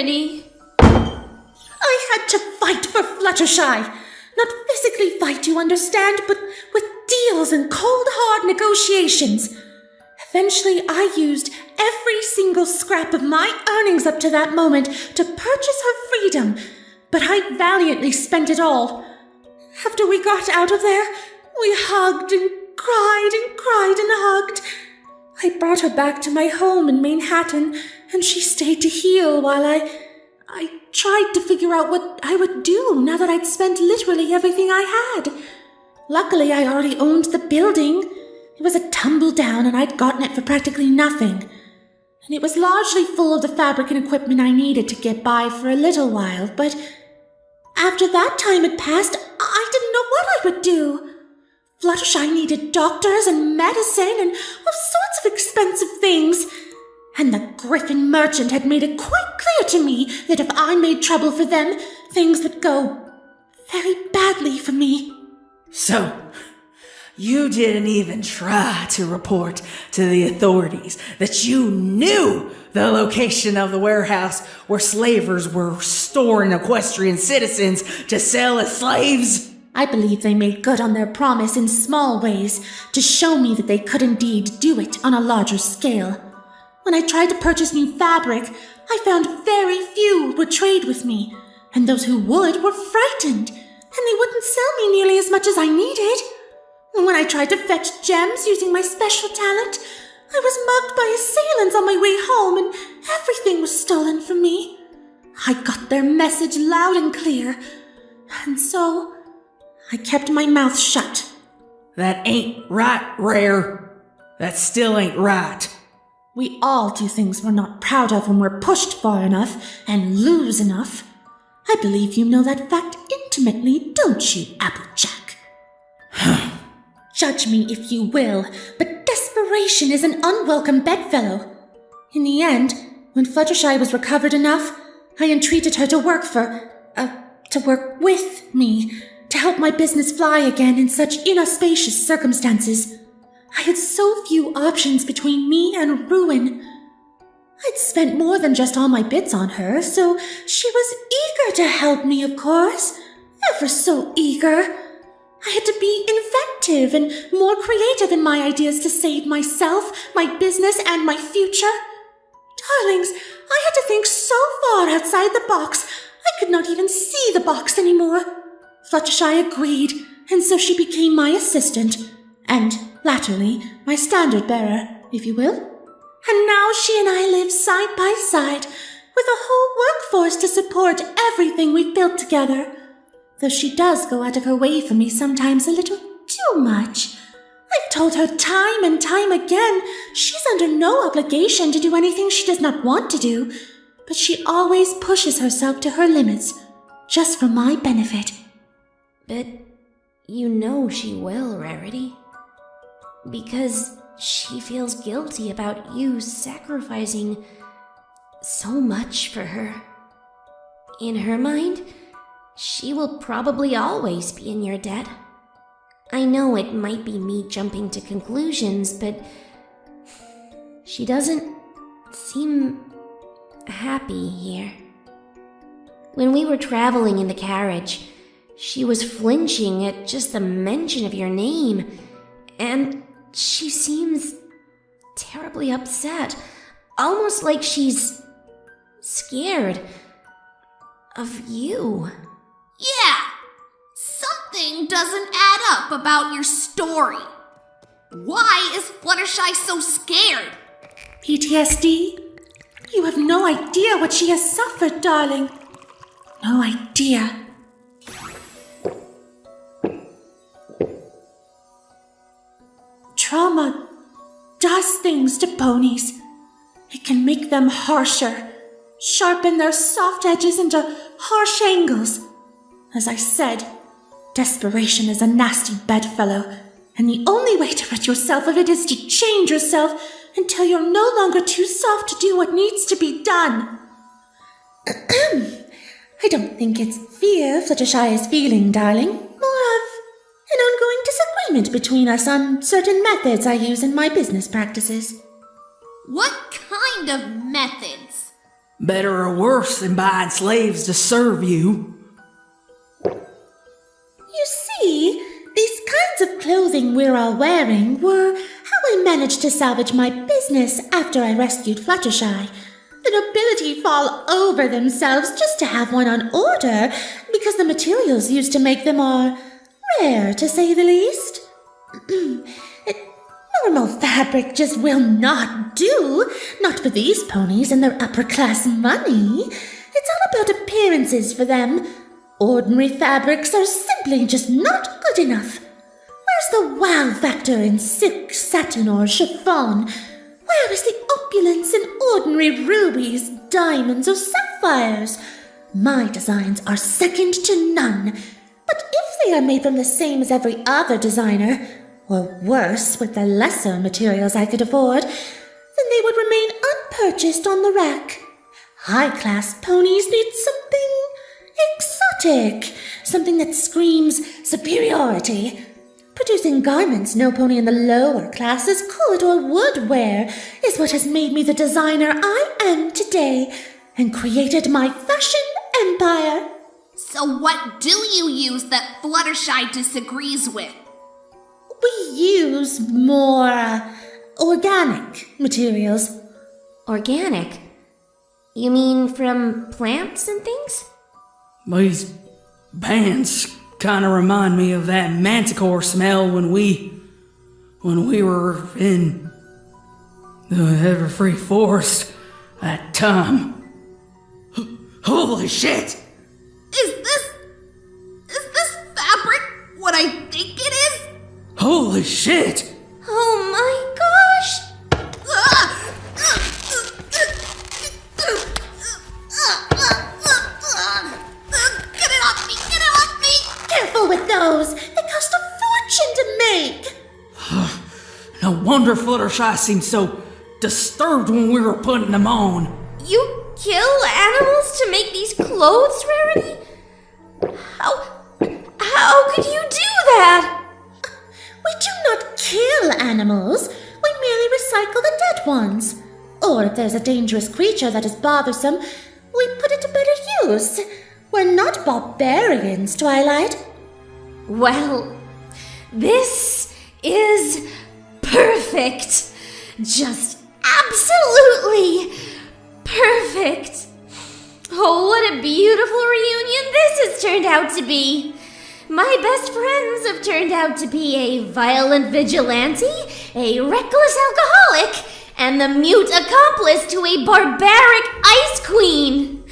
Rarity. I had to fight for Fluttershy. Not physically fight, you understand, but with deals and cold, hard negotiations. Eventually, I used every single scrap of my earnings up to that moment to purchase her freedom, but I valiantly spent it all. After we got out of there, we hugged and cried and cried and hugged. I brought her back to my home in Manhattan, and she stayed to heal while I tried to figure out what I would do now that I'd spent literally everything I had. Luckily, I already owned the building. It was a tumble down, and I'd gotten it for practically nothing. And it was largely full of the fabric and equipment I needed to get by for a little while, but after that time had passed, I didn't know what I would do. Fluttershy needed doctors and medicine and all sorts of expensive things. And the Griffin merchant had made it quite clear to me that if I made trouble for them, things would go very badly for me. So, you didn't even try to report to the authorities that you knew the location of the warehouse where slavers were storing equestrian citizens to sell as slaves? I believe they made good on their promise in small ways to show me that they could indeed do it on a larger scale. When I tried to purchase new fabric, I found very few would trade with me, and those who would were frightened, and they wouldn't sell me nearly as much as I needed. And when I tried to fetch gems using my special talent, I was mugged by assailants on my way home, and everything was stolen from me. I got their message loud and clear, and so I kept my mouth shut. That ain't right, Rare. That still ain't right. We all do things we're not proud of when we're pushed far enough and lose enough. I believe you know that fact intimately, don't you, Applejack? Judge me if you will, but desperation is an unwelcome bedfellow. In the end, when Fluttershy was recovered enough, I entreated her to work with me, to help my business fly again in such inauspicious circumstances. I had so few options between me and ruin. I'd spent more than just all my bits on her, so she was eager to help me, of course. Ever so eager. I had to be inventive and more creative in my ideas to save myself, my business, and my future. Darlings, I had to think so far outside the box, I could not even see the box anymore. Fluttershy agreed, and so she became my assistant, and latterly my standard-bearer, if you will. And now she and I live side by side, with a whole workforce to support everything we've built together. Though she does go out of her way for me sometimes a little too much. I've told her time and time again she's under no obligation to do anything she does not want to do, but she always pushes herself to her limits, just for my benefit. But you know she will, Rarity. Because she feels guilty about you sacrificing so much for her. In her mind, she will probably always be in your debt. I know it might be me jumping to conclusions, but she doesn't seem happy here. When we were traveling in the carriage, she was flinching at just the mention of your name, and she seems terribly upset, almost like she's scared of you. Yeah, something doesn't add up about your story. Why is Fluttershy so scared? PTSD? You have no idea what she has suffered, darling. No idea. Trauma does things to ponies. It can make them harsher, sharpen their soft edges into harsh angles. As I said, desperation is a nasty bedfellow, and the only way to rid yourself of it is to change yourself until you're no longer too soft to do what needs to be done. I don't think it's fear Fluttershy is feeling, darling. More of an ongoing disagreement between us on certain methods I use in my business practices. What kind of methods? Better or worse than buying slaves to serve you. You see, these kinds of clothing we're all wearing were how I managed to salvage my business after I rescued Fluttershy. The nobility fall over themselves just to have one on order because the materials used to make them are rare, to say the least. Normal fabric just will not do, not for these ponies and their upper-class money. It's all about appearances for them. Ordinary fabrics are simply just not good enough. Where's the wow factor in silk, satin, or chiffon? Where is the opulence in ordinary rubies, diamonds, or sapphires? My designs are second to none. But if they are made from the same as every other designer, or worse, with the lesser materials I could afford, then they would remain unpurchased on the rack. High-class ponies need something exotic, something that screams superiority. Producing garments no pony in the lower classes could or would wear is what has made me the designer I am today and created my fashion empire. So what do you use that Fluttershy disagrees with? We use more organic materials. Organic? You mean from plants and things? These bands kind of remind me of that manticore smell when we were in the Everfree Forest that time. Holy shit! Is this fabric what I think it is? Holy shit! Oh my gosh! Get it off me! Get it off me! Careful with those. They cost a fortune to make. No wonder Fluttershy seemed so disturbed when we were putting them on. You kill animals to make these clothes, Rarity? How could you do that? We do not kill animals. We merely recycle the dead ones. Or if there's a dangerous creature that is bothersome, we put it to better use. We're not barbarians, Twilight. Well, this is perfect. Just absolutely perfect. Oh, what a beautiful reunion this has turned out to be. My best friends have turned out to be a violent vigilante, a reckless alcoholic, and the mute accomplice to a barbaric ice queen.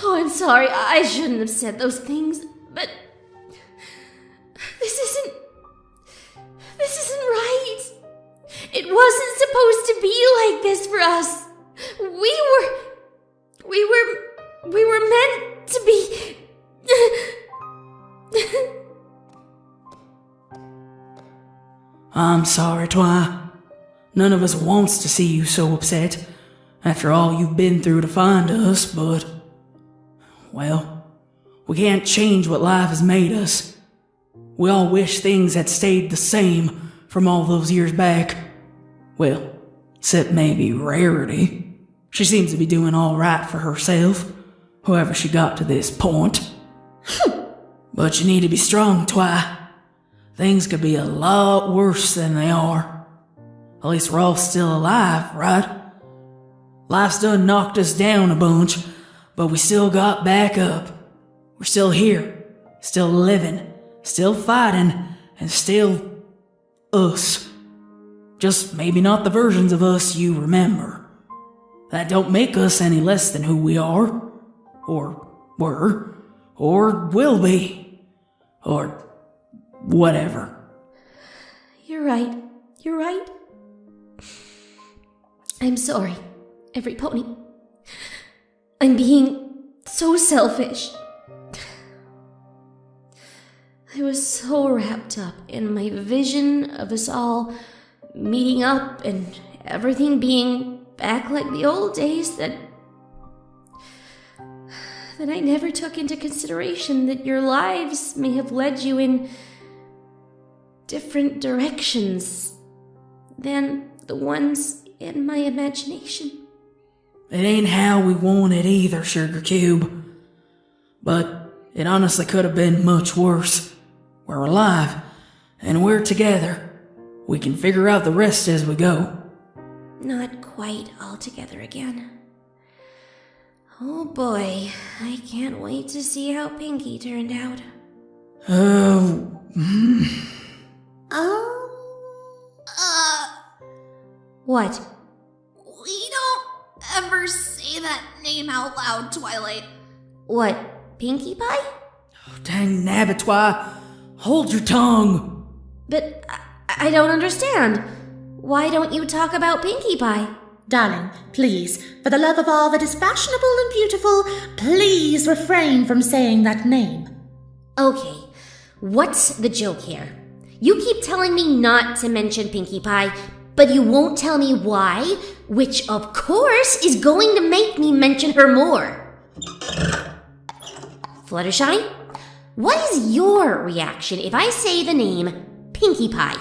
Oh, I'm sorry, I shouldn't have said those things, but this isn't right. It wasn't supposed to be like this for us. We were meant to be. I'm sorry, Twi. None of us wants to see you so upset after all you've been through to find us, but, well, we can't change what life has made us. We all wish things had stayed the same from all those years back. Well, except maybe Rarity. She seems to be doing all right for herself, however she got to this point. But you need to be strong, Twi. Things could be a lot worse than they are. At least we're all still alive, right? Life's done knocked us down a bunch, but we still got back up. We're still here, still living, still fighting, and still us. Just maybe not the versions of us you remember. That don't make us any less than who we are, or were, or will be, or whatever. You're right. I'm sorry, every pony. I'm being so selfish. I was so wrapped up in my vision of us all meeting up and everything being back like the old days that I never took into consideration that your lives may have led you in different directions than the ones in my imagination. It ain't how we want it either, Sugar Cube. But it honestly could have been much worse. We're alive, and we're together. We can figure out the rest as we go. Not quite all together again. Oh boy, I can't wait to see how Pinky turned out. What? We don't ever say that name out loud, Twilight. What, Pinkie Pie? Dang Nabatois, hold your tongue. But I don't understand. Why don't you talk about Pinkie Pie? Darling, please, for the love of all that is fashionable and beautiful, please refrain from saying that name. Okay, what's the joke here? You keep telling me not to mention Pinkie Pie, but you won't tell me why, which of course is going to make me mention her more. Fluttershy, what is your reaction if I say the name Pinkie Pie?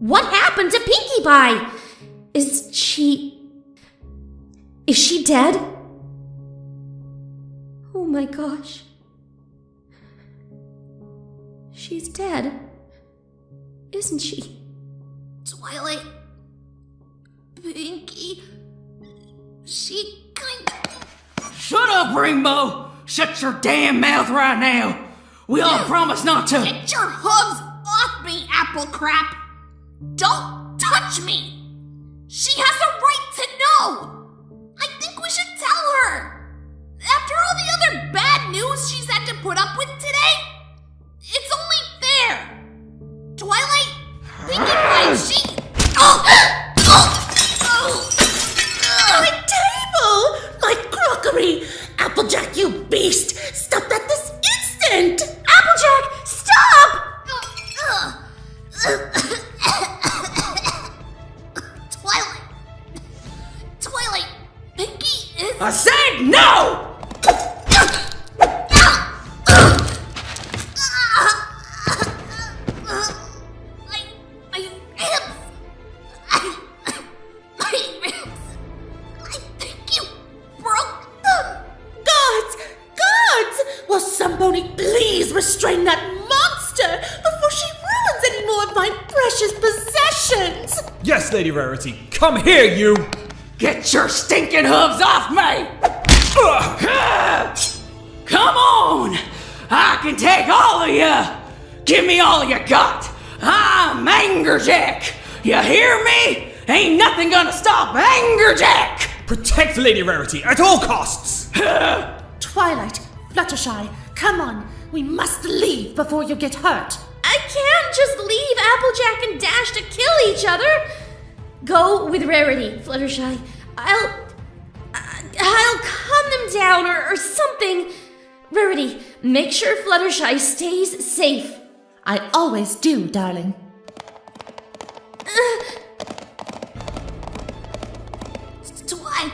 What happened to Pinkie Pie? Is she dead? Oh my gosh. She's dead, isn't she? Twilight. Pinky. She kinda... Shut up, Rainbow! Shut your damn mouth right now! We all promise not to... Get your hooves off me, apple crap! Don't touch me! She has a right to know! I think we should tell her! After all the other bad news she's had to put up with today, it's only fair! Twilight, Pinkie Pie, she... My table! My crockery! Applejack, you beast! Stop that this instant! Applejack, stop! Twilight, Pinky is... I said no! My ribs. I think you broke them. Gods! Will somebody please restrain that monster before she ruins any more of my precious possessions? Yes, Lady Rarity. Come here, you! Get your stinking hooves off me! Come on! I can take all of you! Give me all you got! I'm Angerjack! You hear me? Ain't nothing gonna stop Angerjack! Protect Lady Rarity at all costs! Twilight, Fluttershy, come on. We must leave before you get hurt. I can't just leave Applejack and Dash to kill each other. Go with Rarity, Fluttershy. I'll calm them down or something. Rarity, make sure Fluttershy stays safe. I always do, darling. Twilight,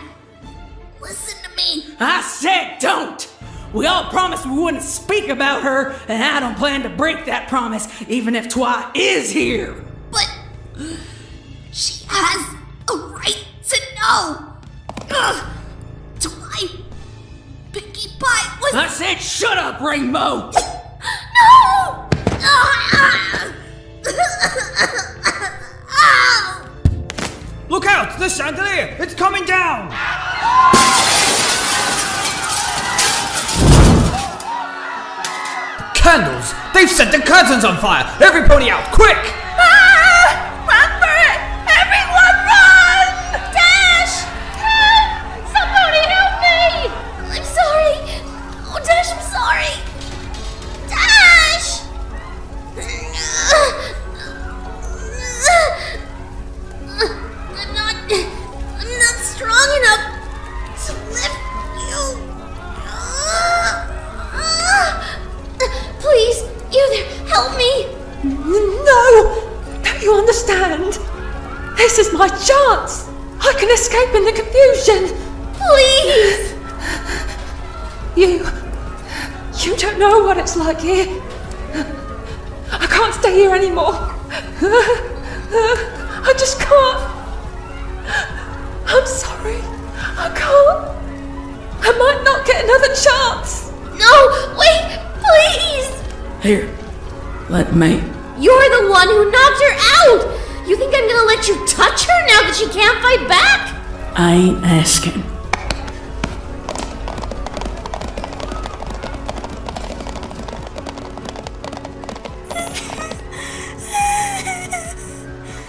listen to me. I said don't! We all promised we wouldn't speak about her, and I don't plan to break that promise, even if Twi is here! But she has a right to know. Twilight, Pinkie Pie was... I said shut up, Rainbow! No! Look out! The chandelier! It's coming down! Candles! They've set the curtains on fire! Every pony out, quick! Run for it! Everyone run! Dash! Help! Somebody help me! I'm sorry. Oh, Dash, I'm sorry. Dash! I'm not strong enough to lift you. Please, you there, help me. No! Don't you understand? This is my chance! I can escape in the confusion! Please! You don't know what it's like here. I can't stay here anymore. I just can't. I'm sorry. I can't. I might not get another chance. No, wait, please! Here, let me. You're the one who knocked her out! You think I'm gonna let you touch her now that she can't fight back? I ain't asking.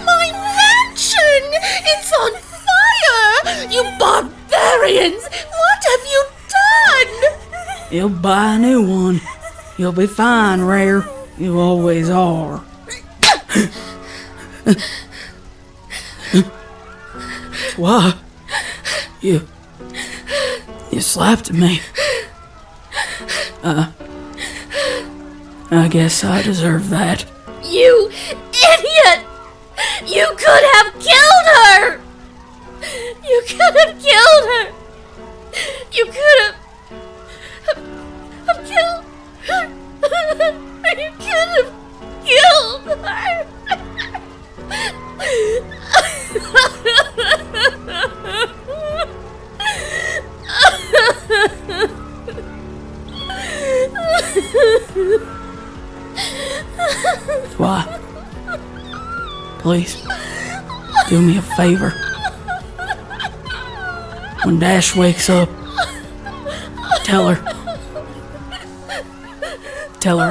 My mansion! It's on fire! You barbarians! What have you done? You'll buy a new one. You'll be fine, Rare. You always are. Why? You slapped me. I guess I deserve that. You idiot! You could have killed her! You could have killed her! You could have killed her! You could have killed her! Why? Please, do me a favor. When Dash wakes up, tell her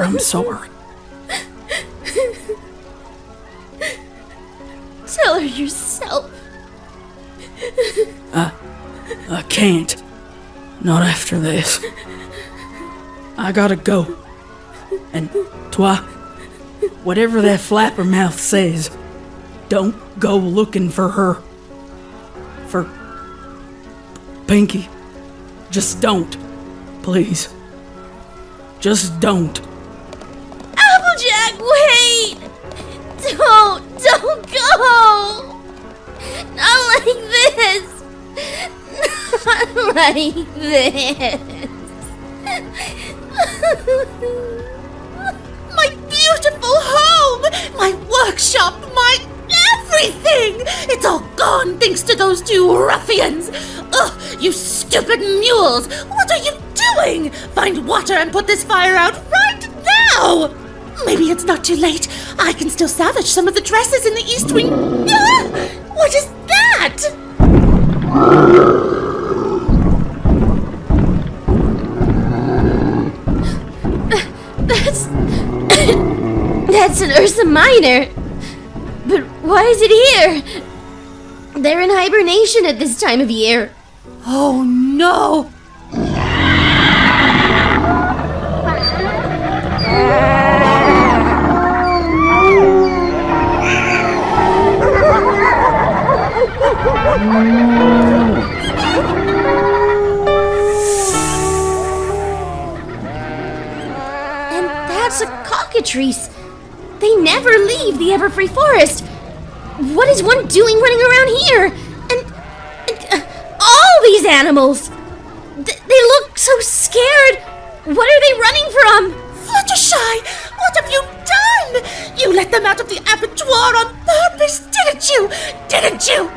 I'm sorry. Tell her yourself. I can't. Not after this. I gotta go. And, Twi, whatever that flappermouth says, don't go looking for her. For Pinky. Just don't. Please. Just don't. Applejack, wait! Don't go! Not like this! Not like this! My beautiful home! My workshop! My everything! It's all gone thanks to those two ruffians! Ugh, you stupid mules! What are you doing? Find water and put this fire out right now! Maybe it's not too late. I can still salvage some of the dresses in the East Wing. Ah! What is that? That's an Ursa Minor. But why is it here? They're in hibernation at this time of year. Oh no! And that's a cockatrice. They never leave the Everfree Forest. What is one doing running around here? And all these animals. They look so scared. What are they running from? Fluttershy, what have you done? You let them out of the abattoir on purpose, didn't you? Didn't you?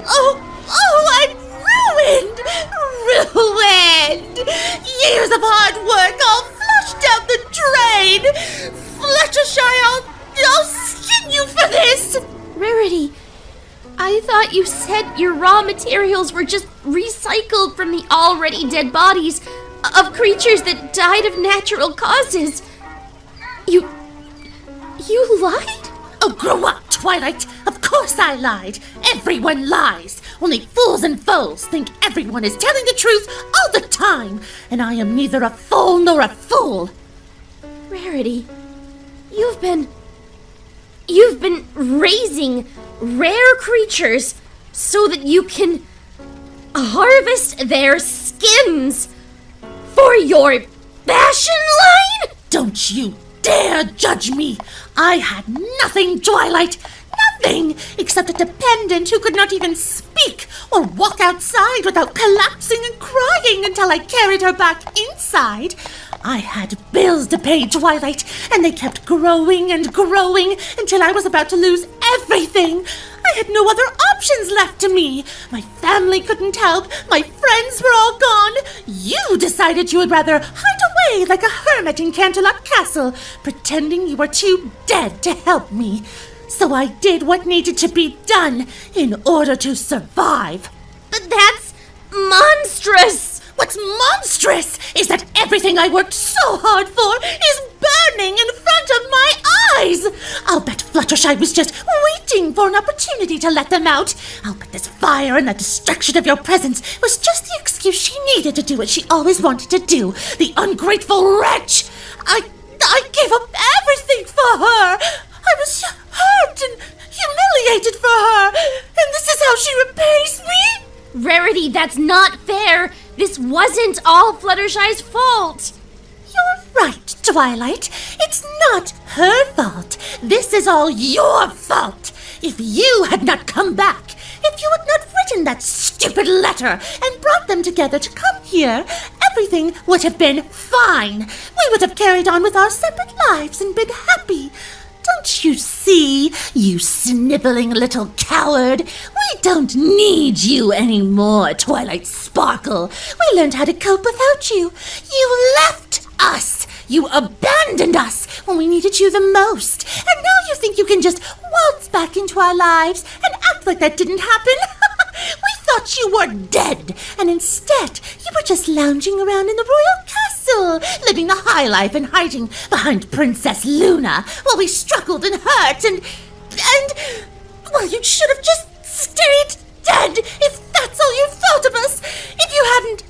Oh, I'm ruined! Ruined! Years of hard work all flushed down the drain! Fluttershy, I'll skin you for this! Rarity, I thought you said your raw materials were just recycled from the already dead bodies of creatures that died of natural causes. You lied? Oh, grow up, Twilight! Of course I lied! Everyone lies! Only fools and foes think everyone is telling the truth all the time! And I am neither a fool nor a fool! Rarity, you've been raising rare creatures so that you can harvest their skins for your fashion line? Don't you dare judge me! I had nothing, Twilight! Nothing! Except a dependent who could not even speak or walk outside without collapsing and crying until I carried her back inside. I had bills to pay, Twilight, and they kept growing and growing until I was about to lose everything. I had no other options left to me. My family couldn't help. My friends were all gone. You decided you would rather hide away like a hermit in Canterlot Castle, pretending you were too dead to help me. So I did what needed to be done in order to survive. But that's monstrous! What's monstrous is that everything I worked so hard for is burning in front of my eyes. I'll bet Fluttershy was just waiting for an opportunity to let them out. I'll bet this fire and the distraction of your presence was just the excuse she needed to do what she always wanted to do. The ungrateful wretch! I gave up everything for her. I was hurt and humiliated for her, and this is how she repays me? Rarity, that's not fair! This wasn't all Fluttershy's fault! You're right, Twilight. It's not her fault. This is all your fault. If you had not come back, if you had not written that stupid letter and brought them together to come here, everything would have been fine. We would have carried on with our separate lives and been happy. Don't you see, you sniveling little coward? We don't need you anymore, Twilight Sparkle. We learned how to cope without you. You left us. You abandoned us when we needed you the most. And now you think you can just waltz back into our lives and act like that didn't happen? We thought you were dead, and instead you were just lounging around in the royal castle, living the high life and hiding behind Princess Luna while we struggled and hurt and well, you should have just stayed dead if that's all you thought of us. If you hadn't...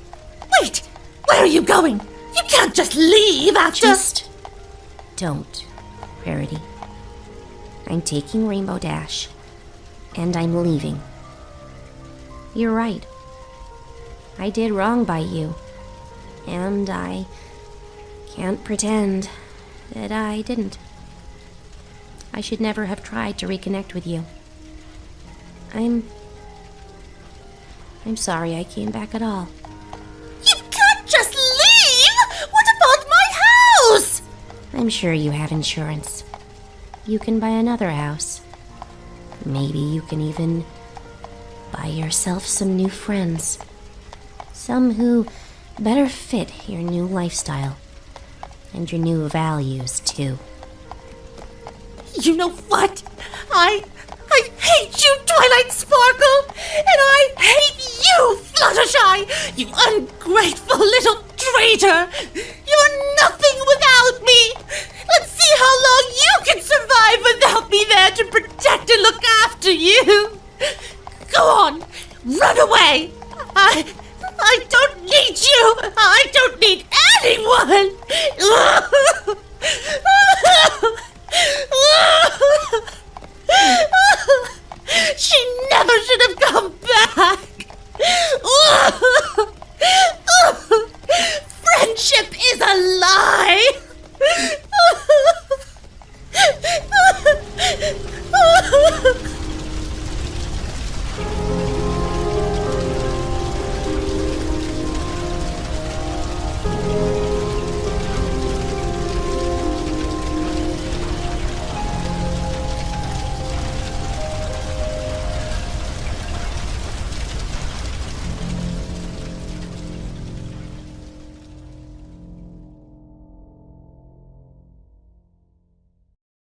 Wait, where are you going? You can't just leave after... Just don't, Rarity. I'm taking Rainbow Dash, and I'm leaving. You're right. I did wrong by you, and I can't pretend that I didn't. I should never have tried to reconnect with you. I'm sorry I came back at all. You can't just leave! What about my house? I'm sure you have insurance. You can buy another house. Maybe you can even buy yourself some new friends. Some who better fit your new lifestyle. And your new values, too. You know what? I hate you, Twilight Sparkle! And I hate you, Fluttershy! You ungrateful little traitor! You're nothing without me! Let's see how long you can survive without me there to protect and look after you! Go on! Run away! I don't need you! I don't need anyone! She never should have come back!